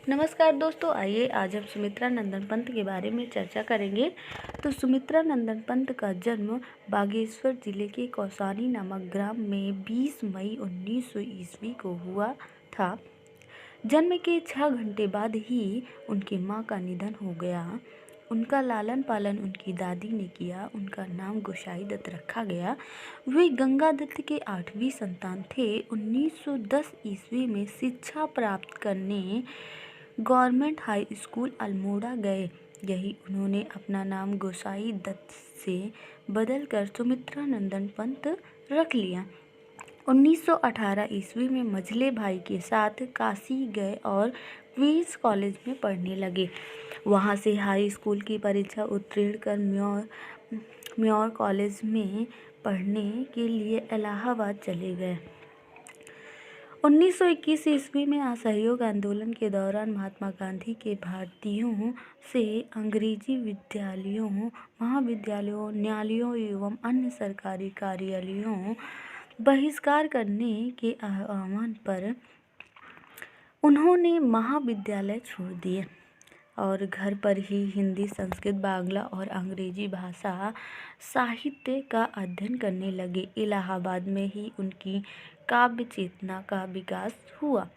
नमस्कार दोस्तों, आइए आज हम सुमित्रा नंदन पंत के बारे में चर्चा करेंगे। तो सुमित्रा नंदन पंत का जन्म बागेश्वर जिले के कौसानी नामक ग्राम में 20 मई 1900 ईस्वी को हुआ था। जन्म के 6 घंटे बाद ही उनकी मां का निधन हो गया। उनका लालन पालन उनकी दादी ने किया। उनका नाम गोसाई दत्त रखा गया। वे गंगा दत्त के 8वीं संतान थे। 1910 ईस्वी में शिक्षा प्राप्त करने गवर्नमेंट हाई स्कूल अल्मोड़ा गए। यही उन्होंने अपना नाम गोसाई दत्त से बदलकर सुमित्रा नंदन पंत रख लिया। 1918 ईस्वी में मझले भाई के साथ काशी गए और क्वींस कॉलेज में पढ़ने लगे। वहां से हाई स्कूल की परीक्षा उत्तीर्ण कर म्योर कॉलेज में पढ़ने के लिए इलाहाबाद चले गए। 1921 ईस्वी में असहयोग आंदोलन के दौरान महात्मा गांधी के भारतीयों से अंग्रेजी विद्यालयों, महाविद्यालयों, न्यायालयों एवं अन्य सरकारी कार्यालयों बहिष्कार करने के आह्वान पर उन्होंने महाविद्यालय छोड़ दिए और घर पर ही हिंदी, संस्कृत, बांग्ला और अंग्रेजी भाषा साहित्य का अध्ययन करने लगे। इलाहाबाद में ही उनकी काव्य चेतना का विकास हुआ।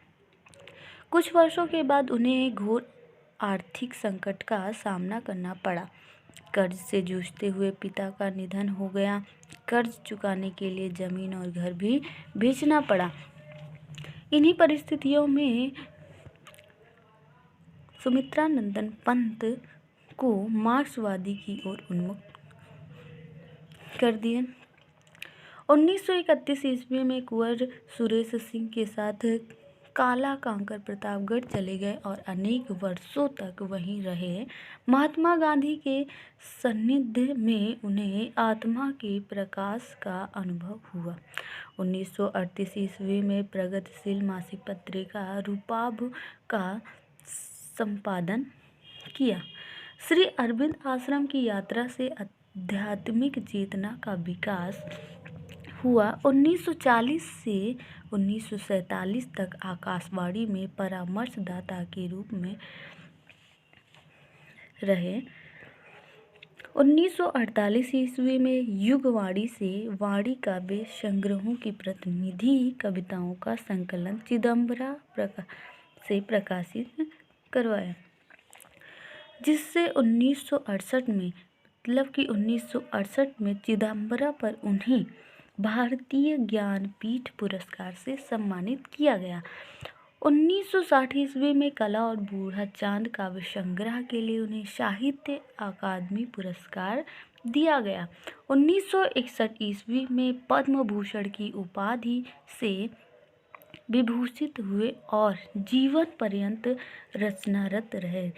कुछ वर्षों के बाद उन्हें घोर आर्थिक संकट का सामना करना पड़ा। कर्ज से जूझते हुए पिता का निधन हो गया। कर्ज चुकाने के लिए जमीन और घर भी बेचना पड़ा। इन्हीं परिस्थितियों में सुमित्रा नंदन पंत को मार्क्सवादी की ओर उन्मुख कर दिए। 1931 ईस्वी में कुंवर सुरेश सिंह के साथ काला कांकर प्रतापगढ़ चले गए और अनेक वर्षों तक वहीं रहे। महात्मा गांधी के सानिध्य में उन्हें आत्मा के प्रकाश का अनुभव हुआ। 1938 ईस्वी में प्रगतिशील मासिक पत्रिका रूपाभ का संपादन किया। श्री अरविंद आश्रम की यात्रा से आध्यात्मिक चेतना का विकास हुआ। 1940 से 1947 तक आकाशवाणी में परामर्शदाता के रूप में रहे। 1948 ईस्वी में युगवाणी से वाणी काव्य संग्रहों की प्रतिनिधि कविताओं का संकलन चिदंबरा से प्रकाशित करवाया, जिससे 1968 में चिदंबरा पर उन्हें भारतीय ज्ञानपीठ पुरस्कार से सम्मानित किया गया। 1960 ईस्वी में कला और बूढ़ा चांद काव्य संग्रह के लिए उन्हें साहित्य अकादमी पुरस्कार दिया गया। 1961 ईस्वी में पद्म भूषण की उपाधि से विभूषित हुए और जीवन पर्यंत रचनारत रहे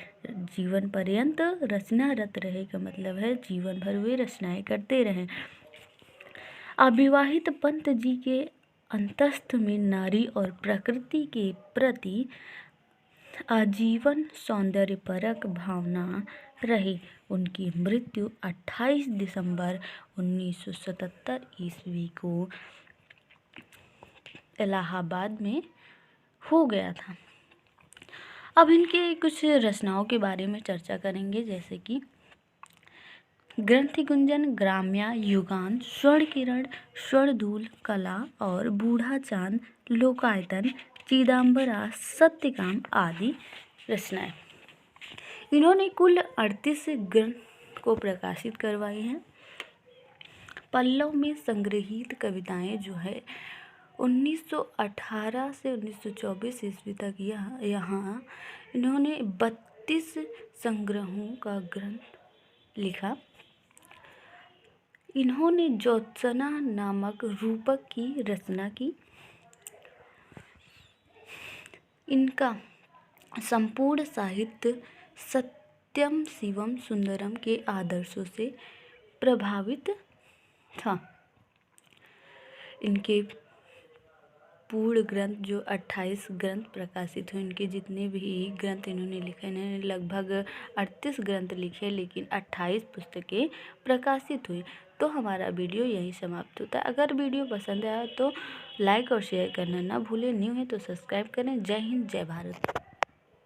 का मतलब है जीवन भर वे रचनाएं करते रहे। अविवाहित पंत जी के अंतस्थ में नारी और प्रकृति के प्रति आजीवन सौंदर्यपरक भावना रही। उनकी मृत्यु 28 दिसंबर 1977 ईस्वी को इलाहाबाद में हो गया था। अब इनके कुछ रचनाओं के बारे में चर्चा करेंगे, जैसे कि ग्रंथि गुंजन, ग्राम्या, युगान, स्वर्ण किरण, स्वर्णधूल, कला और बूढ़ा चांद, लोकायतन, चिदंबरा, सत्यकाम आदि रचनाएं। इन्होंने कुल 38 ग्रंथ को प्रकाशित करवाई हैं। पल्लव में संग्रहित कविताएं जो है 1918 से 1924 ईस्वी तक यहाँ इन्होंने 32 संग्रहों का ग्रंथ लिखा। इन्होंने ज्योत्सना नामक रूपक की रचना की। इनका संपूर्ण साहित्य सत्यम शिवम सुंदरम के आदर्शों से प्रभावित था। इनके पूर्ण ग्रंथ जो 28 ग्रंथ प्रकाशित हुए, इनके जितने भी ग्रंथ इन्होंने लिखे, इन्होंने लगभग 38 ग्रंथ लिखे, लेकिन 28 पुस्तकें प्रकाशित हुई। तो हमारा वीडियो यहीं समाप्त होता है। अगर वीडियो पसंद आया तो लाइक और शेयर करना ना भूलें। न्यू है तो सब्सक्राइब करें। जय हिंद, जय भारत।